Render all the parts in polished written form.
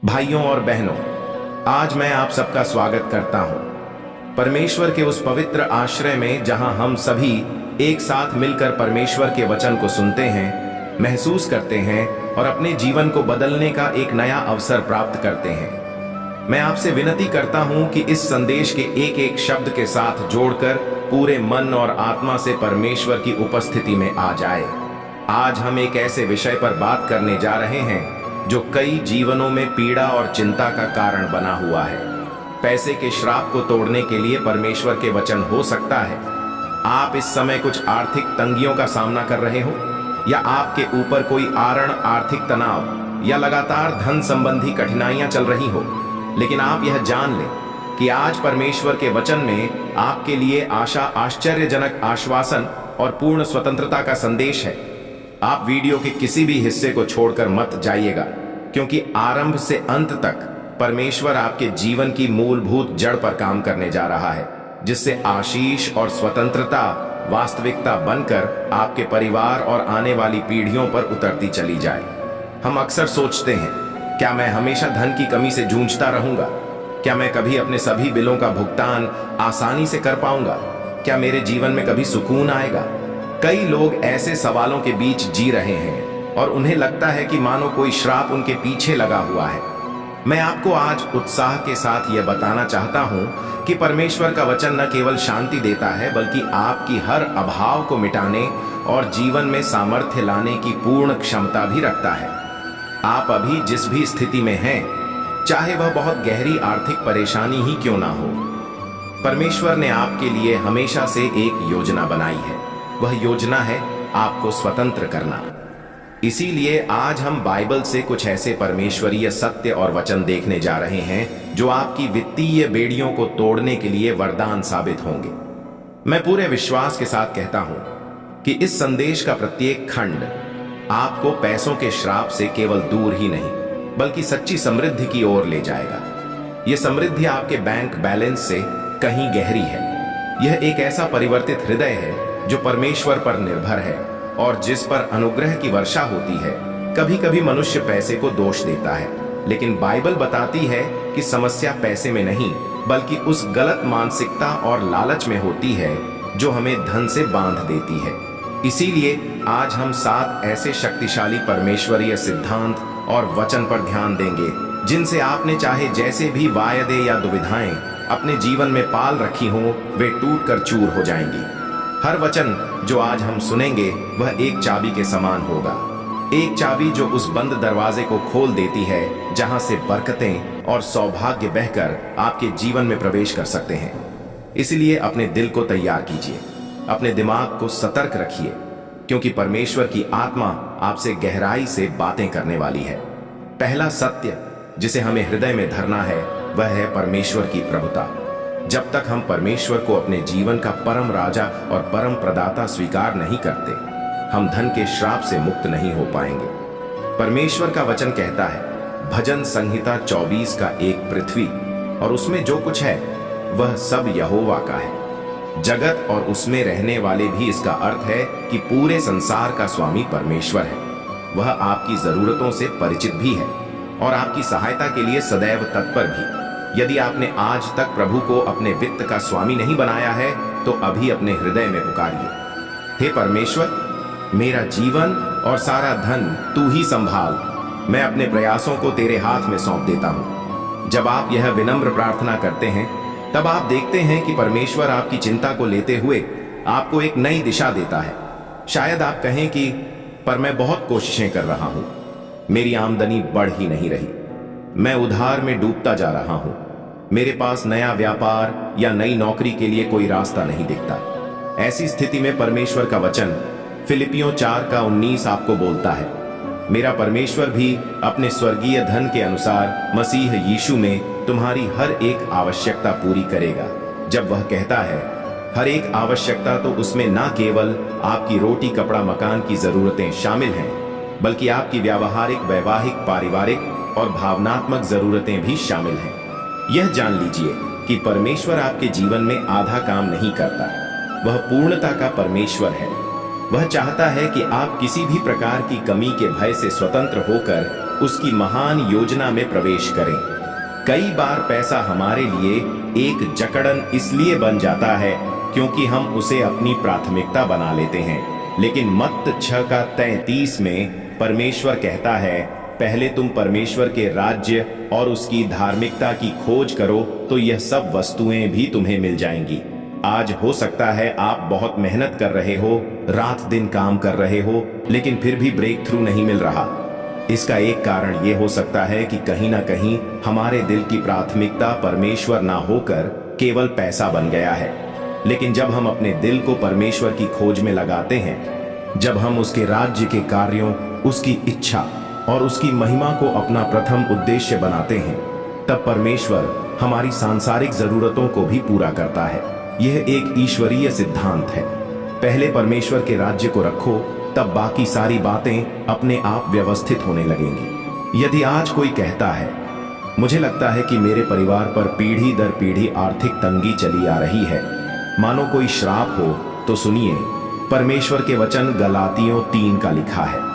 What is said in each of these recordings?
भाइयों और बहनों, आज मैं आप सबका स्वागत करता हूं परमेश्वर के उस पवित्र आश्रय में जहां हम सभी एक साथ मिलकर परमेश्वर के वचन को सुनते हैं, महसूस करते हैं और अपने जीवन को बदलने का एक नया अवसर प्राप्त करते हैं। मैं आपसे विनती करता हूं कि इस संदेश के एक एक शब्द के साथ जोड़कर पूरे मन और आत्मा से परमेश्वर की उपस्थिति में आ जाए। आज हम एक ऐसे विषय पर बात करने जा रहे हैं जो कई जीवनों में पीड़ा और चिंता का कारण बना हुआ है। पैसे के श्राप को तोड़ने के लिए परमेश्वर के वचन हो सकता है। आप इस समय कुछ आर्थिक तंगियों का सामना कर रहे हो, या आपके ऊपर कोई आर्थिक तनाव या लगातार धन संबंधी कठिनाइयां चल रही हो, लेकिन आप यह जान लें कि आज परमेश्वर के वचन में आपके लिए आशा, आश्चर्यजनक आश्वासन और पूर्ण स्वतंत्रता का संदेश है। आप वीडियो के किसी भी हिस्से को छोड़कर मत जाइएगा, क्योंकि आरंभ से अंत तक परमेश्वर आपके जीवन की मूलभूत जड़ पर काम करने जा रहा है, जिससे आशीष और स्वतंत्रता वास्तविकता बनकर आपके परिवार और आने वाली पीढ़ियों पर उतरती चली जाए। हम अक्सर सोचते हैं, क्या मैं हमेशा धन की कमी से जूझता रहूंगा? क्या मैं कभी अपने सभी बिलों का भुगतान आसानी से कर पाऊंगा? क्या मेरे जीवन में कभी सुकून आएगा? कई लोग ऐसे सवालों के बीच जी रहे हैं और उन्हें लगता है कि मानो कोई श्राप उनके पीछे लगा हुआ है। मैं आपको आज उत्साह के साथ यह बताना चाहता हूं कि परमेश्वर का वचन न केवल शांति देता है, बल्कि आपकी हर अभाव को मिटाने और जीवन में सामर्थ्य लाने की पूर्ण क्षमता भी रखता है। आप अभी जिस भी स्थिति में हैं, चाहे वह बहुत गहरी आर्थिक परेशानी ही क्यों ना हो, परमेश्वर ने आपके लिए हमेशा से एक योजना बनाई है। वह योजना है आपको स्वतंत्र करना। इसीलिए आज हम बाइबल से कुछ ऐसे परमेश्वरीय सत्य और वचन देखने जा रहे हैं जो आपकी वित्तीय बेड़ियों को तोड़ने के लिए वरदान साबित होंगे। मैं पूरे विश्वास के साथ कहता हूं कि इस संदेश का प्रत्येक खंड आपको पैसों के श्राप से केवल दूर ही नहीं, बल्कि सच्ची समृद्धि की ओर ले जाएगा। यह समृद्धि आपके बैंक बैलेंस से कहीं गहरी है। यह एक ऐसा परिवर्तित हृदय है जो परमेश्वर पर निर्भर है और जिस पर अनुग्रह की वर्षा होती है। कभी कभी मनुष्य पैसे को दोष देता है, लेकिन बाइबल बताती है कि समस्या पैसे में नहीं, बल्कि उस गलत मानसिकता और लालच में होती है जो हमें धन से बांध देती है। इसीलिए आज हम 7 ऐसे शक्तिशाली परमेश्वरीय सिद्धांत और वचन पर ध्यान देंगे, जिनसे आपने चाहे जैसे भी वायदे या दुविधाएं अपने जीवन में पाल रखी हो, वे टूट कर चूर हो जाएंगी। हर वचन जो आज हम सुनेंगे वह एक चाबी के समान होगा, एक चाबी जो उस बंद दरवाजे को खोल देती है जहां से बरकतें और सौभाग्य बहकर आपके जीवन में प्रवेश कर सकते हैं। इसलिए अपने दिल को तैयार कीजिए, अपने दिमाग को सतर्क रखिए, क्योंकि परमेश्वर की आत्मा आपसे गहराई से बातें करने वाली है। पहला सत्य जिसे हमें हृदय में धरना है वह है परमेश्वर की प्रभुता। जब तक हम परमेश्वर को अपने जीवन का परम राजा और परम प्रदाता स्वीकार नहीं करते, हम धन के श्राप से मुक्त नहीं हो पाएंगे। परमेश्वर का वचन कहता है, भजन संहिता 24 का 1 पृथ्वी और उसमें जो कुछ है वह सब यहोवा का है। जगत और उसमें रहने वाले भी, इसका अर्थ है कि पूरे संसार का स्वामी परमेश्वर है। वह आपकी जरूरतों से परिचित भी है और आपकी सहायता के लिए सदैव तत्पर भी। यदि आपने आज तक प्रभु को अपने वित्त का स्वामी नहीं बनाया है, तो अभी अपने हृदय में पुकारिए, हे परमेश्वर, मेरा जीवन और सारा धन तू ही संभाल। मैं अपने प्रयासों को तेरे हाथ में सौंप देता हूं। जब आप यह विनम्र प्रार्थना करते हैं, तब आप देखते हैं कि परमेश्वर आपकी चिंता को लेते हुए आपको एक नई दिशा देता है। शायद आप कहें कि पर मैं बहुत कोशिशें कर रहा हूं, मेरी आमदनी बढ़ ही नहीं रही, मैं उधार में डूबता जा रहा हूं, मेरे पास नया व्यापार या नई नौकरी के लिए कोई रास्ता नहीं दिखता। ऐसी स्थिति में परमेश्वर का वचन फिलिपियों 4 का 19 आपको बोलता है, मेरा परमेश्वर भी अपने स्वर्गीय धन के अनुसार मसीह यीशु में तुम्हारी हर एक आवश्यकता पूरी करेगा। जब वह कहता है हर एक आवश्यकता, तो उसमें ना केवल आपकी रोटी, कपड़ा, मकान की जरूरतें शामिल हैं, बल्कि आपकी व्यावहारिक, वैवाहिक, पारिवारिक और भावनात्मक जरूरतें भी शामिल हैं। यह जान लीजिए कि परमेश्वर आपके जीवन में आधा काम नहीं करता। वह पूर्णता का परमेश्वर है। वह चाहता है कि आप किसी भी प्रकार की कमी के भय से स्वतंत्र होकर उसकी महान योजना में प्रवेश करें। कई बार पैसा हमारे लिए एक जकड़न इसलिए बन जाता है क्योंकि हम उसे अपनी प्राथमिकता बना लेते हैं। लेकिन मत्ती 6:33 में परमेश्वर कहता है, पहले तुम परमेश्वर के राज्य और उसकी धार्मिकता की खोज करो तो यह सब वस्तुएं भी तुम्हें मिल जाएंगी। आज हो सकता है आप बहुत मेहनत कर रहे हो, रात दिन काम कर रहे हो, लेकिन फिर भी ब्रेक थ्रू नहीं मिल रहा। इसका एक कारण यह हो सकता है कि कहीं ना कहीं हमारे दिल की प्राथमिकता परमेश्वर ना होकर केवल पैसा बन गया है। लेकिन जब हम अपने दिल को परमेश्वर की खोज में लगाते हैं, जब हम उसके राज्य के कार्यों, उसकी इच्छा और उसकी महिमा को अपना प्रथम उद्देश्य बनाते हैं, तब परमेश्वर हमारी सांसारिक जरूरतों को भी पूरा करता है। यह एक ईश्वरीय सिद्धांत है। पहले परमेश्वर के राज्य को रखो, तब बाकी सारी बातें अपने आप व्यवस्थित होने लगेंगी। यदि आज कोई कहता है, मुझे लगता है कि मेरे परिवार पर पीढ़ी दर पीढ़ी आर्थिक तंगी चली आ रही है, मानो कोई श्राप हो, तो सुनिए, परमेश्वर के वचन गलातियों 3 का लिखा है।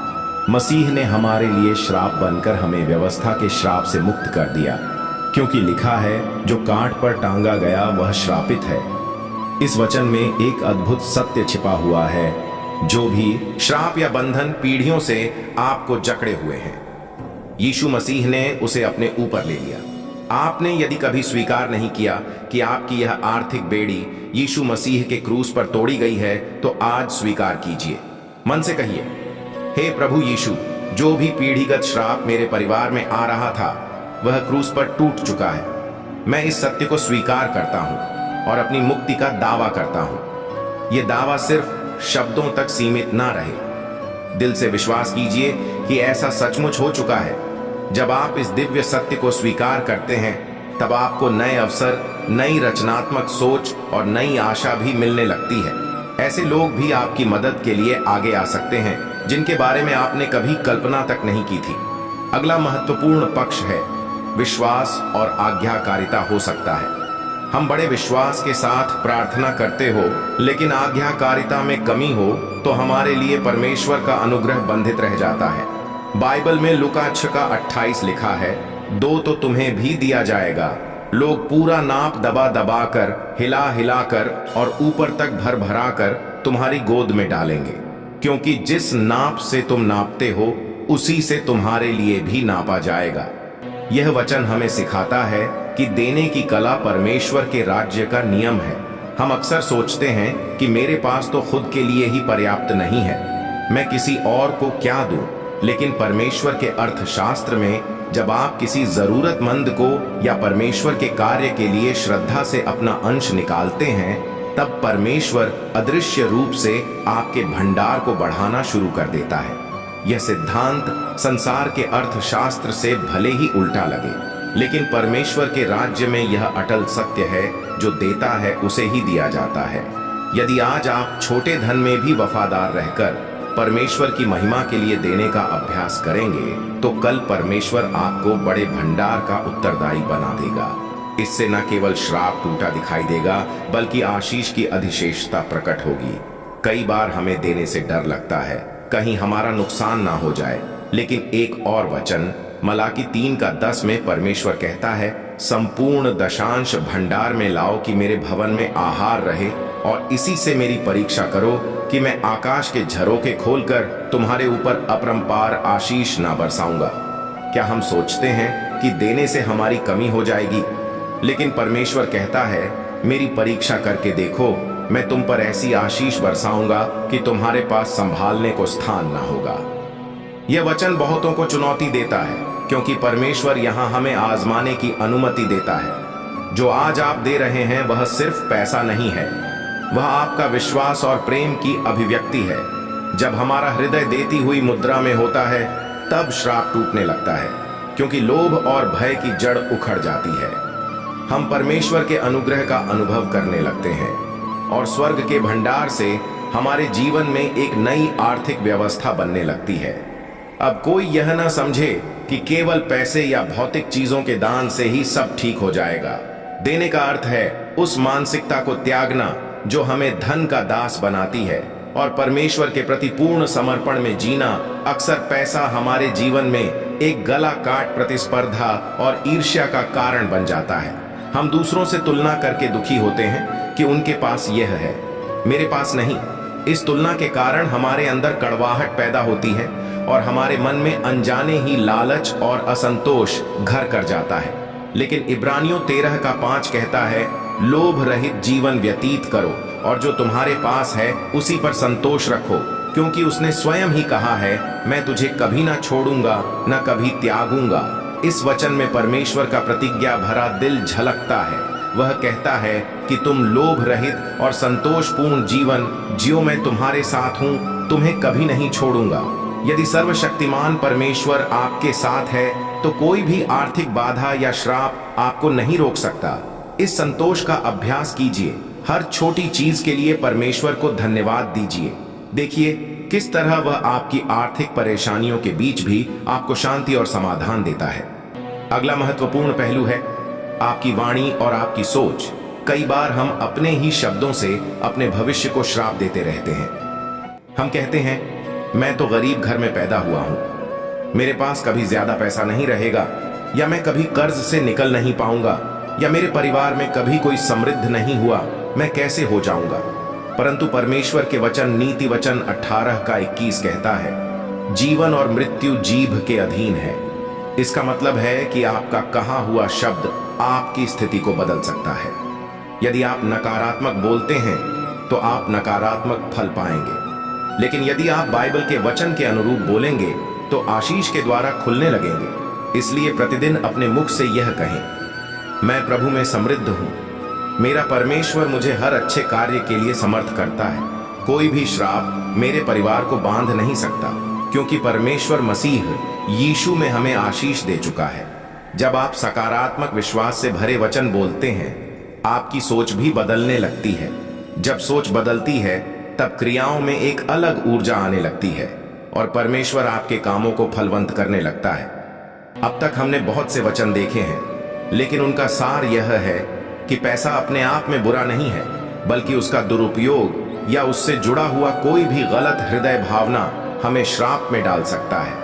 मसीह ने हमारे लिए श्राप बनकर हमें व्यवस्था के श्राप से मुक्त कर दिया, क्योंकि लिखा है, जो कांट पर टांगा गया वह श्रापित है। इस वचन में एक अद्भुत सत्य छिपा हुआ है, जो भी श्राप या बंधन पीढ़ियों से आपको जकड़े हुए हैं, यीशु मसीह ने उसे अपने ऊपर ले लिया। आपने यदि कभी स्वीकार नहीं किया कि आपकी यह आर्थिक बेड़ी यीशु मसीह के क्रूस पर तोड़ी गई है, तो आज स्वीकार कीजिए। मन से कहिए, हे प्रभु यीशु, जो भी पीढ़ीगत श्राप मेरे परिवार में आ रहा था, वह क्रूस पर टूट चुका है। मैं इस सत्य को स्वीकार करता हूं और अपनी मुक्ति का दावा करता हूं। यह दावा सिर्फ शब्दों तक सीमित ना रहे। दिल से विश्वास कीजिए कि ऐसा सचमुच हो चुका है। जब आप इस दिव्य सत्य को स्वीकार करते हैं, तब आपको नए अवसर, नई रचनात्मक सोच और नई आशा भी मिलने लगती है। ऐसे लोग भी आपकी मदद के लिए आगे आ सकते हैं, जिनके बारे में आपने कभी कल्पना तक नहीं की थी। अगला महत्वपूर्ण पक्ष है विश्वास और आज्ञाकारिता हो सकता है। हम बड़े विश्वास के साथ प्रार्थना करते हो, लेकिन आज्ञाकारिता में कमी हो तो हमारे लिए परमेश्वर का अनुग्रह बंधित रह जाता है। बाइबल में लूका 6:28 लिखा है, दो तो तुम्हें भी दिया जाएगा। लोग पूरा नाप दबा दबा कर, हिला हिला कर और ऊपर तक भर भरा कर तुम्हारी गोद में डालेंगे, क्योंकि जिस नाप से तुम नापते हो, उसी से तुम्हारे लिए भी नापा जाएगा। यह वचन हमें सिखाता है कि देने की कला परमेश्वर के राज्य का नियम है। हम अक्सर सोचते हैं कि मेरे पास तो खुद के लिए ही पर्याप्त नहीं है, मैं किसी और को क्या दूं। लेकिन परमेश्वर के अर्थशास्त्र में जब आप किसी जरूरतमंद को या परमेश्वर के कार्य के लिए श्रद्धा से अपना अंश निकालते हैं, तब परमेश्वर अदृश्य रूप से आपके भंडार को बढ़ाना शुरू कर देता है। यह सिद्धांत संसार के अर्थशास्त्र से भले ही उल्टा लगे, लेकिन परमेश्वर के राज्य में यह अटल सत्य है, जो देता है उसे ही दिया जाता है। यदि आज आप छोटे धन में भी वफादार रहकर परमेश्वर की महिमा के लिए देने का अभ्यास करेंगे, तो कल परमेश्वर आपको बड़े भंडार का उत्तरदायी बना देगा। इससे न केवल श्राप टूटा दिखाई देगा, बल्कि आशीष की अधिशेषता प्रकट होगी। कई बार हमें देने से डर लगता है, कहीं हमारा नुकसान ना हो जाए। लेकिन एक और वचन मलाकी 3:10 में परमेश्वर कहता है, संपूर्ण दशांश भंडार में लाओ कि मेरे भवन में आहार रहे, और इसी से मेरी परीक्षा करो कि मैं आकाश के झरोखे खोलकर तुम्हारे ऊपर अपरंपार आशीष ना बरसाऊंगा। क्या हम सोचते हैं कि देने से हमारी कमी हो जाएगी? लेकिन परमेश्वर कहता है, मेरी परीक्षा करके देखो, मैं तुम पर ऐसी आशीष बरसाऊंगा कि तुम्हारे पास संभालने को स्थान ना होगा। यह वचन बहुतों को चुनौती देता है, क्योंकि परमेश्वर यहाँ हमें आजमाने की अनुमति देता है। जो आज आप दे रहे हैं वह सिर्फ पैसा नहीं है, वह आपका विश्वास और प्रेम की अभिव्यक्ति है। जब हमारा हृदय देती हुई मुद्रा में होता है, तब श्राप टूटने लगता है, क्योंकि लोभ और भय की जड़ उखड़ जाती है। हम परमेश्वर के अनुग्रह का अनुभव करने लगते हैं और स्वर्ग के भंडार से हमारे जीवन में एक नई आर्थिक व्यवस्था बनने लगती है। अब कोई यह ना समझे कि केवल पैसे या भौतिक चीजों के दान से ही सब ठीक हो जाएगा। देने का अर्थ है उस मानसिकता को त्यागना जो हमें धन का दास बनाती है, और परमेश्वर के प्रति पूर्ण समर्पण में जीना। अक्सर पैसा हमारे जीवन में एक गला काट प्रतिस्पर्धा और ईर्ष्या का कारण बन जाता है। हम दूसरों से तुलना करके दुखी होते हैं कि उनके पास यह है, मेरे पास नहीं। इस तुलना के कारण हमारे अंदर कड़वाहट पैदा होती है और हमारे मन में अनजाने ही लालच और असंतोष घर कर जाता है। लेकिन इब्रानियों 13:5 कहता है, लोभ रहित जीवन व्यतीत करो और जो तुम्हारे पास है उसी पर संतोष रखो, क्योंकि उसने स्वयं ही कहा है, मैं तुझे कभी ना छोड़ूंगा न कभी त्यागूंगा। इस वचन में परमेश्वर का प्रतिज्ञा भरा दिल झलकता है। वह कहता है कि तुम लोभ रहित और संतोषपूर्ण जीवन जियो, मैं तुम्हारे साथ हूं, तुम्हें कभी नहीं छोड़ूंगा। यदि सर्वशक्तिमान परमेश्वर आपके साथ है तो कोई भी आर्थिक बाधा या श्राप आपको नहीं रोक सकता। इस संतोष का अभ्यास कीजिए। हर छोटी चीज के लिए परमेश्वर को धन्यवाद दीजिए। देखिए किस तरह वह आपकी आर्थिक परेशानियों के बीच भी आपको शांति और समाधान देता है। अगला महत्वपूर्ण पहलू है आपकी वाणी और आपकी सोच। कई बार हम अपने ही शब्दों से अपने भविष्य को श्राप देते रहते हैं। हम कहते हैं, मैं तो गरीब घर में पैदा हुआ हूं, मेरे पास कभी ज्यादा पैसा नहीं रहेगा, या मैं कभी कर्ज से निकल नहीं पाऊंगा, या मेरे परिवार में कभी कोई समृद्ध नहीं हुआ, मैं कैसे हो जाऊंगा। परंतु परमेश्वर के वचन नीति वचन 18:21 कहता है, जीवन और मृत्यु जीभ के अधीन है। इसका मतलब है कि आपका कहा हुआ शब्द आपकी स्थिति को बदल सकता है। यदि आप नकारात्मक बोलते हैं तो आप नकारात्मक फल पाएंगे, लेकिन यदि आप बाइबल के वचन के अनुरूप बोलेंगे तो आशीष के द्वारा खुलने लगेंगे। इसलिए प्रतिदिन अपने मुख से यह कहें, मैं प्रभु में समृद्ध हूं, मेरा परमेश्वर मुझे हर अच्छे कार्य के लिए समर्थ करता है। कोई भी श्राप मेरे परिवार को बांध नहीं सकता, क्योंकि परमेश्वर मसीह यीशु में हमें आशीष दे चुका है। जब आप सकारात्मक विश्वास से भरे वचन बोलते हैं, आपकी सोच भी बदलने लगती है। जब सोच बदलती है तब क्रियाओं में एक अलग ऊर्जा आने लगती है और परमेश्वर आपके कामों को फलवंत करने लगता है। अब तक हमने बहुत से वचन देखे हैं, लेकिन उनका सार यह है कि पैसा अपने आप में बुरा नहीं है, बल्कि उसका दुरुपयोग या उससे जुड़ा हुआ कोई भी गलत हृदय भावना हमें श्राप में डाल सकता है।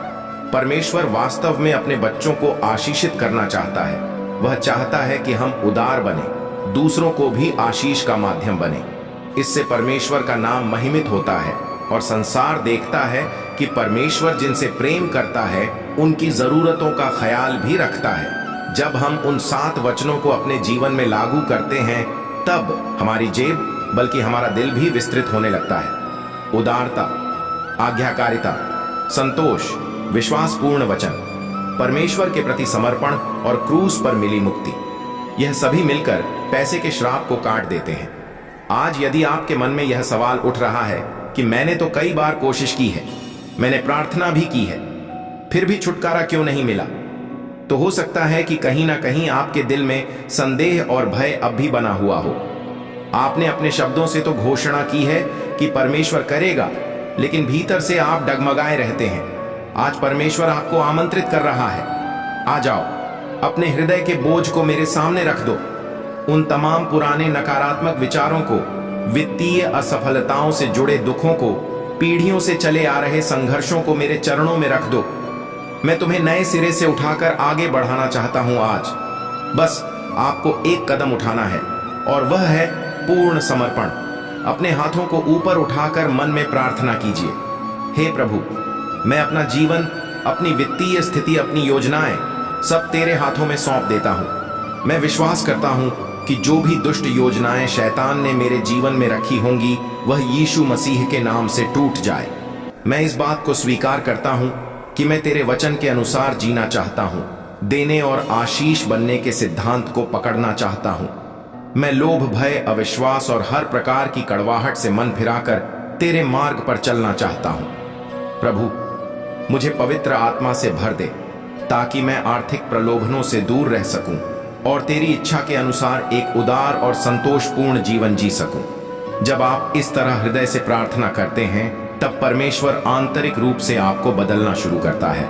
परमेश्वर वास्तव में अपने बच्चों को आशीषित करना चाहता है। वह चाहता है कि हम उदार बने, दूसरों को भी आशीष का माध्यम बने। इससे परमेश्वर का नाम महिमित होता है और संसार देखता है कि परमेश्वर जिनसे प्रेम करता है उनकी जरूरतों का ख्याल भी रखता है। जब हम उन 7 वचनों को अपने जीवन में लागू करते हैं, तब हमारी जेब बल्कि हमारा दिल भी विस्तृत होने लगता है। उदारता, आज्ञाकारिता, संतोष, विश्वासपूर्ण वचन, परमेश्वर के प्रति समर्पण और क्रूस पर मिली मुक्ति, यह सभी मिलकर पैसे के श्राप को काट देते हैं। आज यदि आपके मन में यह सवाल उठ रहा है कि मैंने तो कई बार कोशिश की है, मैंने प्रार्थना भी की है, फिर भी छुटकारा क्यों नहीं मिला, तो हो सकता है कि कहीं ना कहीं आपके दिल में संदेह और भय अब भी बना हुआ हो। आपने अपने शब्दों से तो घोषणा की है कि परमेश्वर करेगा, लेकिन भीतर से आप डगमगाए रहते हैं। आज परमेश्वर आपको आमंत्रित कर रहा है, आ जाओ, अपने हृदय के बोझ को मेरे सामने रख दो। उन तमाम पुराने नकारात्मक विचारों को, वित्तीय असफलताओं से जुड़े दुखों को, पीढ़ियों से चले आ रहे संघर्षों को मेरे चरणों में रख दो। मैं तुम्हें नए सिरे से उठाकर आगे बढ़ाना चाहता हूं। आज बस आपको एक कदम उठाना है, और वह है पूर्ण समर्पण। अपने हाथों को ऊपर उठाकर मन में प्रार्थना कीजिए, हे प्रभु, मैं अपना जीवन, अपनी वित्तीय स्थिति, अपनी योजनाएं सब तेरे हाथों में सौंप देता हूं। मैं विश्वास करता हूं कि जो भी दुष्ट योजनाएं शैतान ने मेरे जीवन में रखी होंगी, वह यीशु मसीह के नाम से टूट जाए। मैं इस बात को स्वीकार करता हूं कि मैं तेरे वचन के अनुसार जीना चाहता हूं, देने और आशीष बनने के सिद्धांत को पकड़ना चाहता हूं। मैं लोभ, भय, अविश्वास और हर प्रकार की कड़वाहट से मन फिराकर तेरे मार्ग पर चलना चाहता हूं। प्रभु, मुझे पवित्र आत्मा से भर दे, ताकि मैं आर्थिक प्रलोभनों से दूर रह सकूं और तेरी इच्छा के अनुसार एक उदार और संतोषपूर्ण जीवन जी सकूं। जब आप इस तरह हृदय से प्रार्थना करते हैं, तब परमेश्वर आंतरिक रूप से आपको बदलना शुरू करता है।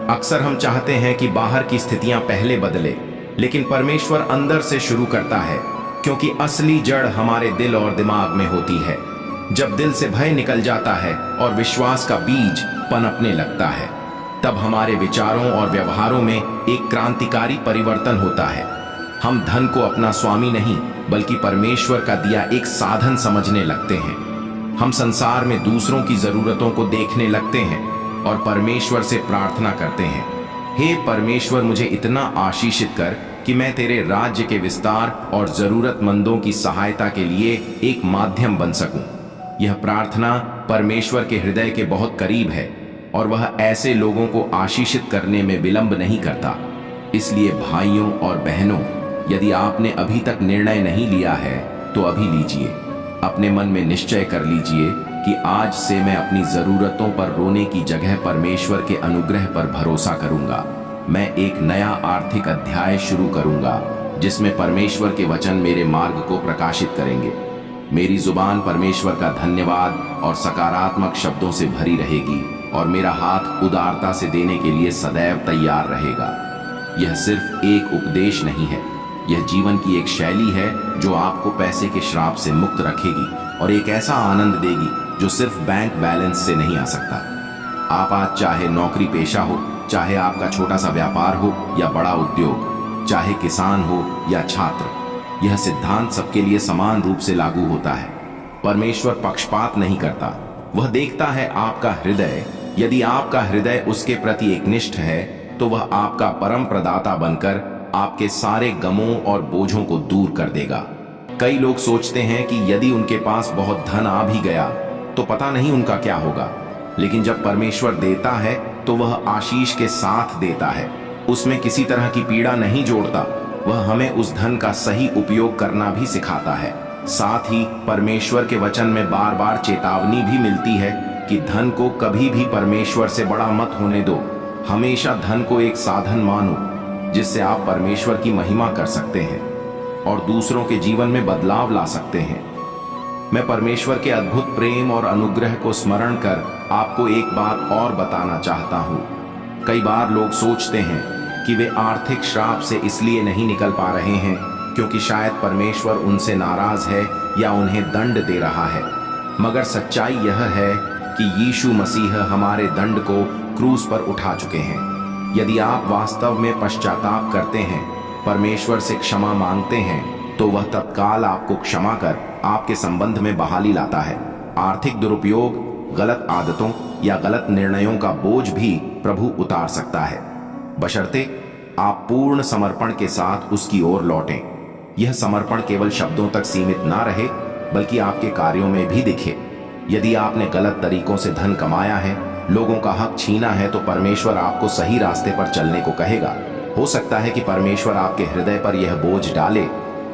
अक्सर हम चाहते हैं कि बाहर की स्थितियां पहले बदले, लेकिन परमेश्वर अंदर से शुरू करता है, क्योंकि असली जड़ हमारे दिल और दिमाग में होती है। जब दिल से भय निकल जाता है और विश्वास का बीज पनपने लगता है, तब हमारे विचारों और व्यवहारों में एक क्रांतिकारी परिवर्तन होता है। हम धन को अपना स्वामी नहीं बल्कि परमेश्वर का दिया एक साधन समझने लगते हैं। हम संसार में दूसरों की जरूरतों को देखने लगते हैं और परमेश्वर से प्रार्थना करते हैं, हे परमेश्वर, मुझे इतना आशीषित कर कि मैं तेरे राज्य के विस्तार और जरूरतमंदों की सहायता के लिए एक माध्यम बन सकूं। यह प्रार्थना परमेश्वर के हृदय के बहुत करीब है और वह ऐसे लोगों को आशीषित करने में विलंब नहीं करता। इसलिए भाइयों और बहनों, यदि आपने अभी तक निर्णय नहीं लिया है तो अभी लीजिए। अपने मन में निश्चय कर लीजिए कि आज से मैं अपनी जरूरतों पर रोने की जगह परमेश्वर के अनुग्रह पर भरोसा करूंगा। मैं एक नया आर्थिक अध्याय शुरू करूंगा जिसमें परमेश्वर के वचन मेरे मार्ग को प्रकाशित करेंगे। मेरी जुबान परमेश्वर का धन्यवाद और सकारात्मक शब्दों से भरी रहेगी और मेरा हाथ उदारता से देने के लिए सदैव तैयार रहेगा। यह सिर्फ एक उपदेश नहीं है, यह जीवन की एक शैली है जो आपको पैसे के श्राप से मुक्त रखेगी और एक ऐसा आनंद देगी जो सिर्फ बैंक बैलेंस से नहीं आ सकता। आप आज चाहे नौकरी पेशा हो, चाहे आपका छोटा सा व्यापार हो या बड़ा उद्योग, चाहे किसान हो या छात्र, यह सिद्धांत सबके लिए समान रूप से लागू होता है। परमेश्वर पक्षपात नहीं करता, वह देखता है आपका हृदय। यदि आपका हृदय उसके प्रति एकनिष्ठ है तो वह आपका परम प्रदाता बनकर आपके सारे गमों और बोझों को दूर कर देगा। कई लोग सोचते हैं कि यदि उनके पास बहुत धन आ भी गया तो पता नहीं उनका क्या होगा, लेकिन जब परमेश्वर देता है तो वह आशीष के साथ देता है। उसमें किसी तरह की पीड़ा नहीं जोड़ता। वह हमें उस धन का सही उपयोग करना भी सिखाता है। साथ ही परमेश्वर के वचन में बार बार चेतावनी भी मिलती है कि धन को कभी भी परमेश्वर से बड़ा मत होने दो। हमेशा धन को एक साधन मानो जिससे आप परमेश्वर की महिमा कर सकते हैं और दूसरों के जीवन में बदलाव ला सकते हैं। मैं परमेश्वर के अद्भुत प्रेम और अनुग्रह को स्मरण कर आपको एक बात और बताना चाहता हूँ। कई बार लोग सोचते हैं कि वे आर्थिक श्राप से इसलिए नहीं निकल पा रहे हैं क्योंकि शायद परमेश्वर उनसे नाराज है या उन्हें दंड दे रहा है। मगर सच्चाई यह है कि यीशु मसीह हमारे दंड को क्रूस पर उठा चुके हैं। यदि आप वास्तव में पश्चाताप करते हैं, परमेश्वर से क्षमा मांगते हैं, तो वह तत्काल आपको क्षमा कर आपके संबंध में बहाली लाता है। आर्थिक दुरुपयोग, गलत आदतों या गलत निर्णयों का बोझ भी प्रभु उतार सकता है, बशर्ते आप पूर्ण समर्पण के साथ उसकी ओर लौटें। यह समर्पण केवल शब्दों तक सीमित ना रहे बल्कि आपके कार्यों में भी दिखे। यदि आपने गलत तरीकों से धन कमाया है, लोगों का हक छीना है, तो परमेश्वर आपको सही रास्ते पर चलने को कहेगा। हो सकता है कि परमेश्वर आपके हृदय पर यह बोझ डाले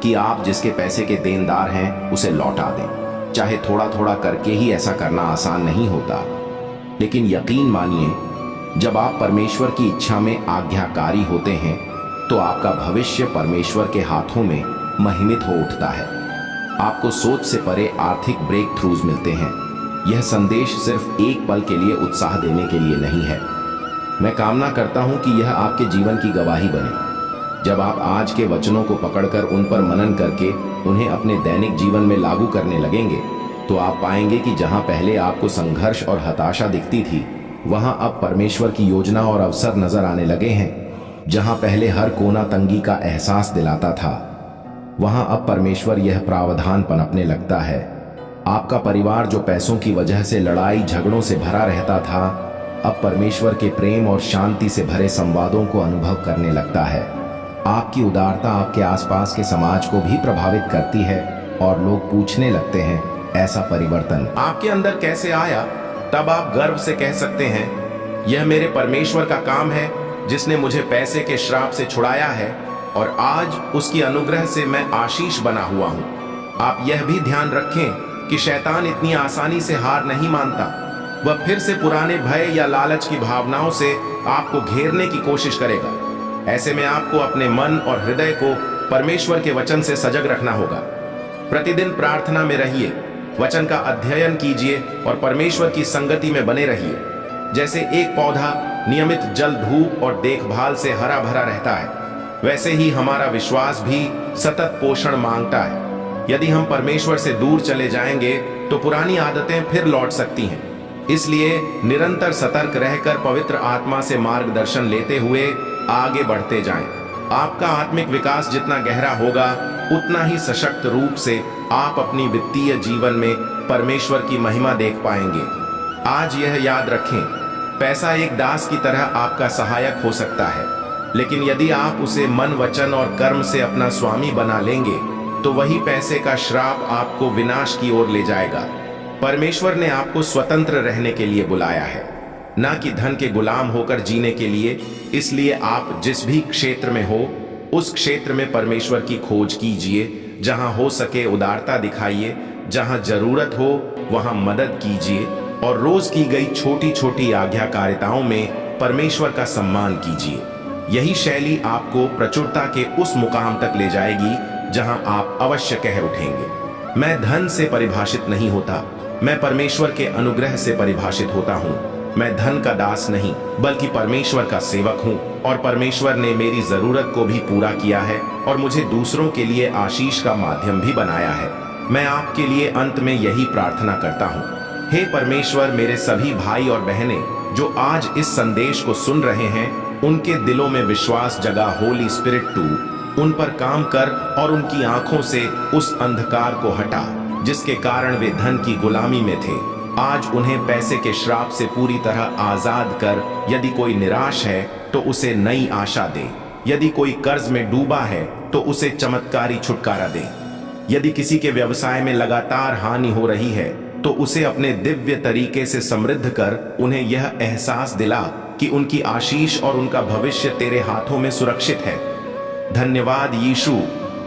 कि आप जिसके पैसे के देनदार हैं उसे लौटा दें। चाहे थोड़ा थोड़ा करके ही ऐसा करना आसान नहीं होता, लेकिन यकीन मानिए, जब आप परमेश्वर की इच्छा में आज्ञाकारी होते हैं तो आपका भविष्य परमेश्वर के हाथों में महिमित हो उठता है। आपको सोच से परे आर्थिक ब्रेक थ्रूज मिलते हैं। यह संदेश सिर्फ एक पल के लिए उत्साह देने के लिए नहीं है। मैं कामना करता हूं कि यह आपके जीवन की गवाही बने। जब आप आज के वचनों को पकड़कर उन पर मनन करके उन्हें अपने दैनिक जीवन में लागू करने लगेंगे, तो आप पाएंगे कि जहां पहले आपको संघर्ष और हताशा दिखती थी, वहां अब परमेश्वर की योजना और अवसर नजर आने लगे हैं। जहां पहले हर कोना तंगी का एहसास दिलाता था, वहां अब परमेश्वर यह प्रावधान पनपने लगता है। आपका परिवार जो पैसों की वजह से लड़ाई झगड़ों से भरा रहता था, अब परमेश्वर के प्रेम और शांति से भरे संवादों को अनुभव करने लगता है। आपकी उदारता आपके आसपास के समाज को भी प्रभावित करती है और लोग पूछने लगते हैं, ऐसा परिवर्तन आपके अंदर कैसे आया? तब आप गर्व से कह सकते हैं, यह मेरे परमेश्वर का काम है जिसने मुझे पैसे के श्राप से छुड़ाया है और आज उसकी अनुग्रह से मैं आशीष बना हुआ हूं। आप यह भी ध्यान रखें कि शैतान इतनी आसानी से हार नहीं मानता। वह फिर से पुराने भय या लालच की भावनाओं से आपको घेरने की कोशिश करेगा। ऐसे में आपको अपने मन और हृदय को परमेश्वर के वचन से सजग रखना होगा। प्रतिदिन प्रार्थना में रहिए, वचन का अध्ययन कीजिए और परमेश्वर की संगति में बने रहिए। जैसे एक पौधा नियमित जल, धूप और देखभाल से हरा भरा रहता है, वैसे ही हमारा विश्वास भी सतत पोषण मांगता है। यदि हम परमेश्वर से दूर चले जाएंगे तो पुरानी आदतें फिर लौट सकती हैं। इसलिए निरंतर सतर्क रहकर पवित्र आत्मा से मार्गदर्शन लेते हुए आगे बढ़ते जाएं। आपका आत्मिक विकास जितना गहरा होगा, उतना ही सशक्त रूप से आप अपनी वित्तीय जीवन में परमेश्वर की महिमा देख पाएंगे। आज यह याद रखें, पैसा एक दास की तरह आपका सहायक हो सकता है, लेकिन यदि आप उसे मन, वचन और कर्म से अपना स्वामी बना लेंगे तो वही पैसे का श्राप आपको विनाश की ओर ले जाएगा। परमेश्वर ने आपको स्वतंत्र रहने के लिए बुलाया है, ना कि धन के गुलाम होकर जीने के लिए। इसलिए आप जिस भी क्षेत्र में हो, उस क्षेत्र में परमेश्वर की खोज कीजिए। जहां हो सके उदारता दिखाइए, जहां जरूरत हो वहां मदद कीजिए और रोज की गई छोटी छोटी आज्ञाकारिताओं में परमेश्वर का सम्मान कीजिए। यही शैली आपको प्रचुरता के उस मुकाम तक ले जाएगी जहां आप अवश्य कह उठेंगे, मैं धन से परिभाषित नहीं होता, मैं परमेश्वर के अनुग्रह से परिभाषित होता हूं। मैं धन का दास नहीं बल्कि परमेश्वर का सेवक हूं, और परमेश्वर ने मेरी जरूरत को भी पूरा किया है और मुझे दूसरों के लिए आशीष का माध्यम भी बनाया है। मैं आपके लिए अंत में यही प्रार्थना करता हूं, हे परमेश्वर, मेरे सभी भाई और बहनें जो आज इस संदेश को सुन रहे हैं, उनके दिलों में विश्वास जगा। होली स्पिरिट तू उन पर काम कर और उनकी आंखों से उस अंधकार को हटा जिसके कारण वे धन की गुलामी में थे। आज उन्हें पैसे के श्राप से पूरी तरह आजाद कर। यदि कोई निराश है तो उसे नई आशा दे, यदि कोई कर्ज में डूबा है तो उसे चमत्कारी छुटकारा दे, यदि किसी के व्यवसाय में लगातार हानि हो रही है तो उसे अपने दिव्य तरीके से समृद्ध कर उन्हें यह एहसास दिला कि उनकी आशीष और उनका भविष्य तेरे हाथों में सुरक्षित है। धन्यवाद यीशु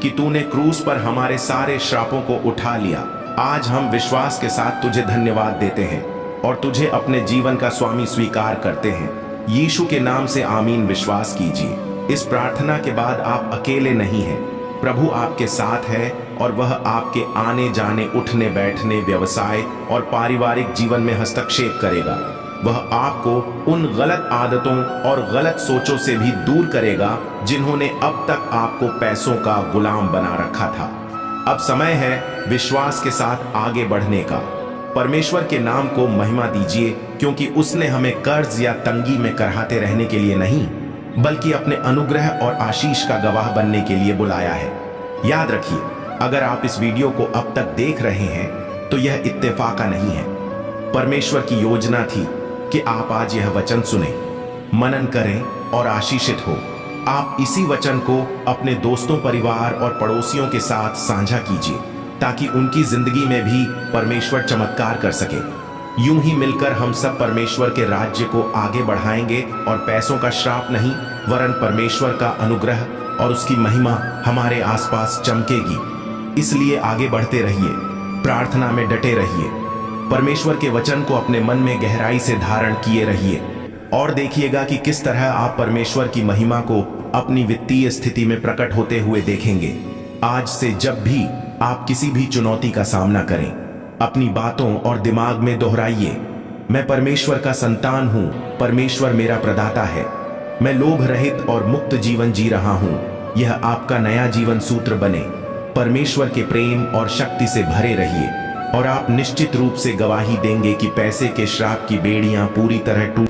कि तूने क्रूस पर हमारे सारे श्रापों को उठा लिया। आज हम विश्वास के साथ तुझे धन्यवाद देते हैं और तुझे अपने जीवन का स्वामी स्वीकार करते हैं। यीशु के नाम से आमीन। विश्वास कीजिए, इस प्रार्थना के बाद आप अकेले नहीं हैं। प्रभु आपके साथ है और वह आपके आने जाने, उठने बैठने, व्यवसाय और पारिवारिक जीवन में हस्तक्षेप करेगा। वह आपको उन गलत आदतों और गलत सोचों से भी दूर करेगा जिन्होंने अब तक आपको पैसों का गुलाम बना रखा था। अब समय है विश्वास के साथ आगे बढ़ने का। परमेश्वर के नाम को महिमा दीजिए, क्योंकि उसने हमें कर्ज या तंगी में करहाते रहने के लिए नहीं, बल्कि अपने अनुग्रह और आशीष का गवाह बनने के लिए बुलाया है। याद रखिए, अगर आप इस वीडियो को अब तक देख रहे हैं तो यह इत्तेफाका नहीं है। परमेश्वर की योजना थी कि आप आज यह वचन सुने, मनन करें और आशीषित हो। आप इसी वचन को अपने दोस्तों, परिवार और पड़ोसियों के साथ साझा कीजिए ताकि उनकी जिंदगी में भी परमेश्वर चमत्कार कर सके। यूं ही मिलकर हम सब परमेश्वर के राज्य को आगे बढ़ाएंगे और पैसों का श्राप नहीं, वरन परमेश्वर का अनुग्रह और उसकी महिमा हमारे आसपास चमकेगी। इसलिए आगे बढ़ते रहिए, प्रार्थना में डटे रहिए, परमेश्वर के वचन को अपने मन में गहराई से धारण किए रहिए और देखिएगा कि किस तरह आप परमेश्वर की महिमा को अपनी वित्तीय स्थिति में प्रकट होते हुए देखेंगे। आज से जब भी आप किसी भी चुनौती का सामना करें, अपनी बातों और दिमाग में दोहराइए, मैं परमेश्वर का संतान हूं, परमेश्वर मेरा प्रदाता है, मैं लोभ रहित और मुक्त जीवन जी रहा हूं। यह आपका नया जीवन सूत्र बने। परमेश्वर के प्रेम और शक्ति से भरे रहिए और आप निश्चित रूप से गवाही देंगे कि पैसे के श्राप की बेड़ियां पूरी तरह टूट